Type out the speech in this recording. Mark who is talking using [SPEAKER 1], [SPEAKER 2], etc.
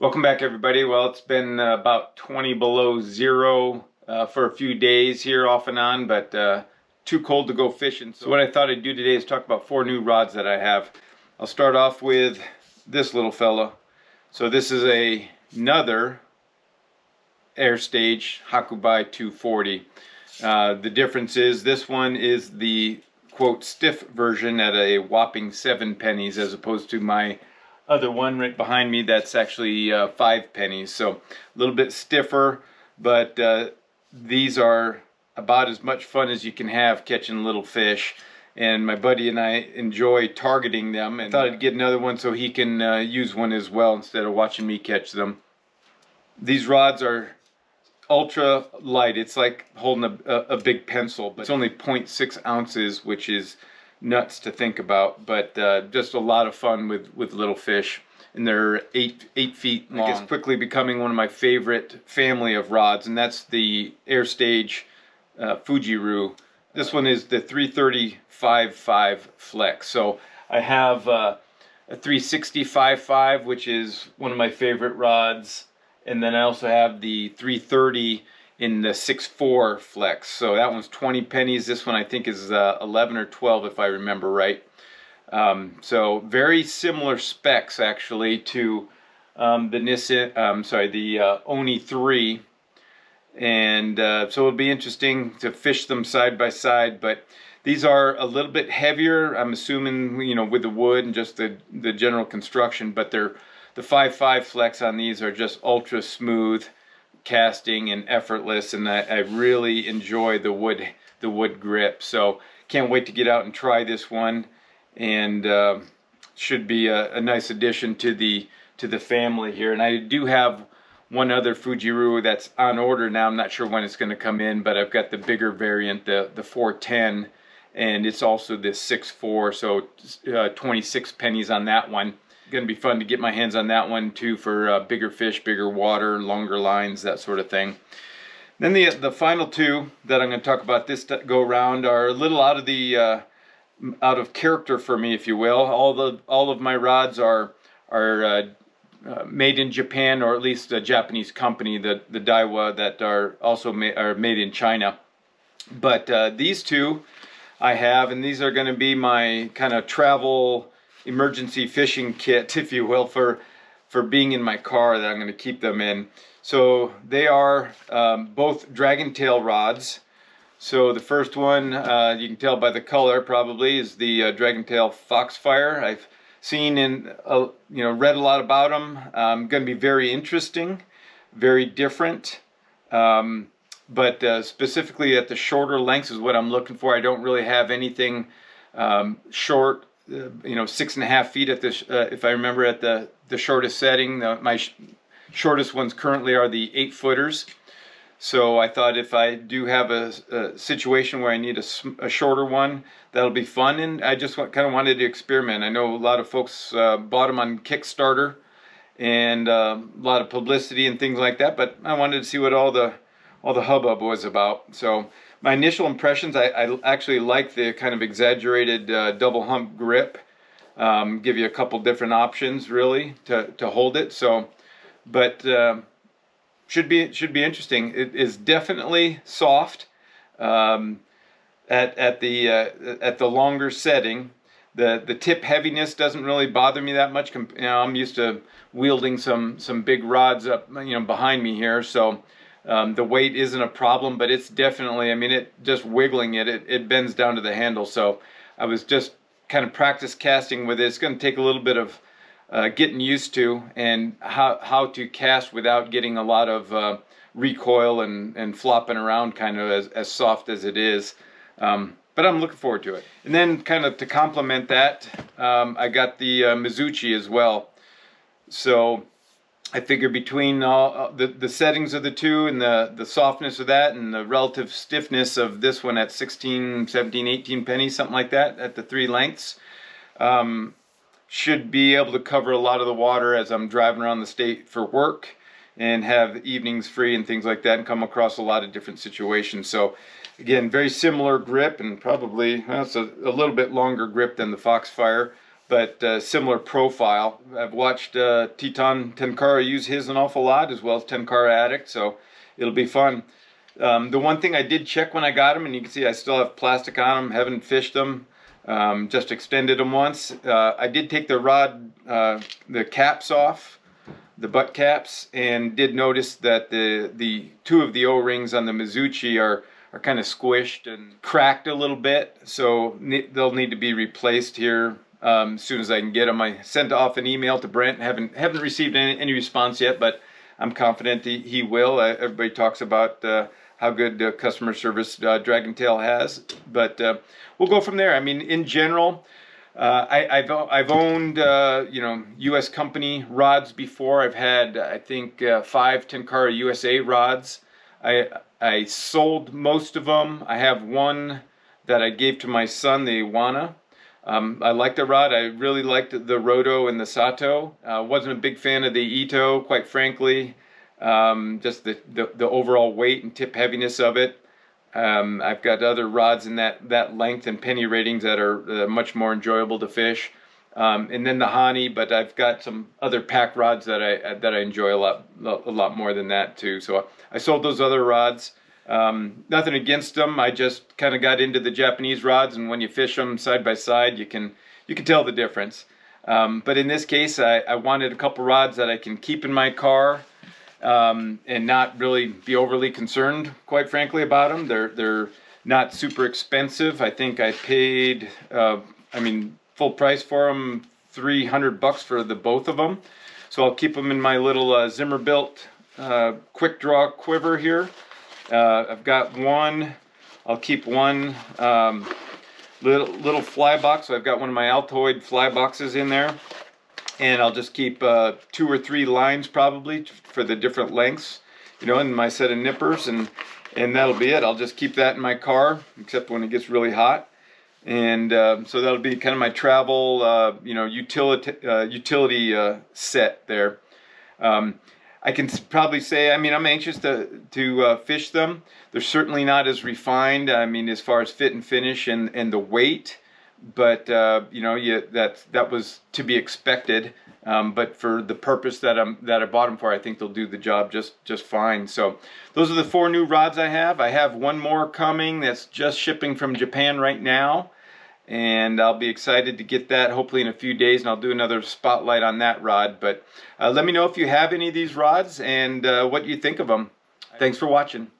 [SPEAKER 1] Welcome back, everybody. Well, it's been about 20 below zero for a few days here off and on, but too cold to go fishing. So what I thought I'd do today is talk about 4 new rods that I have. I'll start off with this little fella. So this is another Airstage Hakubai 240. The difference is this one is the quote stiff version at a whopping 7 pennies as opposed to my other one right behind me that's actually 5 pennies. So a little bit stiffer, but these are about as much fun as you can have catching little fish. And my buddy and I enjoy targeting them, and thought I'd get another one so he can use one as well instead of watching me catch them. These rods are ultra light. It's like holding a big pencil, but it's only 0.6 ounces, which is nuts to think about, but just a lot of fun with little fish. And they're 8 feet long. It's quickly becoming one of my favorite family of rods, and that's the Airstage Fujiru. This one is the 330-5.5 Flex. So I have a 360-5.5, which is one of my favorite rods, and then I also have the 330 in the 6.4 Flex. So that one's 20 pennies. This one I think is 11 or 12 if I remember right. So very similar specs actually to the Nissin, the Oni 3. And so it'll be interesting to fish them side by side, but these are a little bit heavier, I'm assuming, you know, with the wood and just the general construction, but the 5.5 Flex on these are just ultra smooth casting and effortless, and I really enjoy the wood grip. So can't wait to get out and try this one, and should be a nice addition to the family here. And I do have one other Fujiru that's on order now. I'm not sure when it's going to come in, but I've got the bigger variant, the 410, and it's also this 6.4, so 26 pennies on that one. Going to be fun to get my hands on that one too for bigger fish, bigger water, longer lines, that sort of thing. Then the final two that I'm going to talk about this go round are a little out of character for me, if you will. All of my rods are made in Japan, or at least a Japanese company, the Daiwa, that are also made in China. But these two I have, and these are going to be my kind of travel emergency fishing kit, if you will, for being in my car that I'm going to keep them in. So they are both dragon tail rods. So the first one, you can tell by the color probably, is the dragon tail Foxfire. I've seen and read a lot about them. Going to be very interesting, very different. But specifically at the shorter lengths is what I'm looking for. I don't really have anything short. 6.5 feet at this, if I remember, at the shortest setting. My shortest ones currently are the 8-footers. So I thought if I do have a situation where I need a shorter one, that'll be fun. And I just kind of wanted to experiment. I know a lot of folks bought them on Kickstarter, and a lot of publicity and things like that, but I wanted to see what all the hubbub was about. So my initial impressions, I actually like the kind of exaggerated double hump grip. Give you a couple different options really to hold it. So, but should be interesting. It is definitely soft at the longer setting. The tip heaviness doesn't really bother me that much. I'm used to wielding some big rods up behind me here, so. The weight isn't a problem, but it's definitely, it just wiggling it bends down to the handle. So I was just kind of practice casting with it. It's going to take a little bit of getting used to, and how to cast without getting a lot of recoil and flopping around, kind of as soft as it is. But I'm looking forward to it. And then kind of to complement that, I got the Mizuchi as well. So I figure between the settings of the two, and the softness of that, and the relative stiffness of this one at 16, 17, 18 pennies, something like that, at the 3 lengths, should be able to cover a lot of the water as I'm driving around the state for work, and have evenings free and things like that, and come across a lot of different situations. So again, very similar grip, and probably, well, it's a little bit longer grip than the Foxfire, but similar profile. I've watched Teton Tenkara use his an awful lot, as well as Tenkara Addict, so it'll be fun. The one thing I did check when I got them, and you can see I still have plastic on them, haven't fished them, just extended them once. I did take the rod, the caps off, the butt caps, and did notice that the two of the O-rings on the Mizuchi are kind of squished and cracked a little bit, so they'll need to be replaced here as soon as I can get them. I sent off an email to Brent, haven't received any response yet, but I'm confident he will. Everybody talks about how good customer service Dragontail has, but we'll go from there. I mean, in general, I've owned you know, U.S. company rods before. I've had, I think, 5 Tenkara USA rods. I sold most of them. I have one that I gave to my son, the Iwana. I liked the rod. I really liked the Roto and the Sato. Wasn't a big fan of the Ito, quite frankly. Just the overall weight and tip heaviness of it. I've got other rods in that length and penny ratings that are much more enjoyable to fish. And then the Hani, but I've got some other pack rods that I enjoy a lot more than that too. So I sold those other rods. Nothing against them. I just kind of got into the Japanese rods, and when you fish them side by side, you can tell the difference. But in this case, I wanted a couple rods that I can keep in my car. And not really be overly concerned, quite frankly, about them. They're not super expensive. I think I paid, I mean, full price for them, $300 for the both of them. So I'll keep them in my little Zimmerbilt quick draw quiver here. I've got one. I'll keep one little fly box. So I've got one of my Altoid fly boxes in there. And I'll just keep 2 or 3 lines probably for the different lengths, you know, in my set of nippers, and that'll be it. I'll just keep that in my car, except when it gets really hot. And so that'll be kind of my travel, you know, utility set there. I can probably say, I mean, I'm anxious to fish them. They're certainly not as refined, I mean, as far as fit and finish and the weight. But you know, that was to be expected. But for the purpose that I bought them for, I think they'll do the job just fine. So those are the 4 new rods I have. I have one more coming that's just shipping from Japan right now, and I'll be excited to get that hopefully in a few days, and I'll do another spotlight on that rod. But let me know if you have any of these rods and what you think of them. Thanks for watching.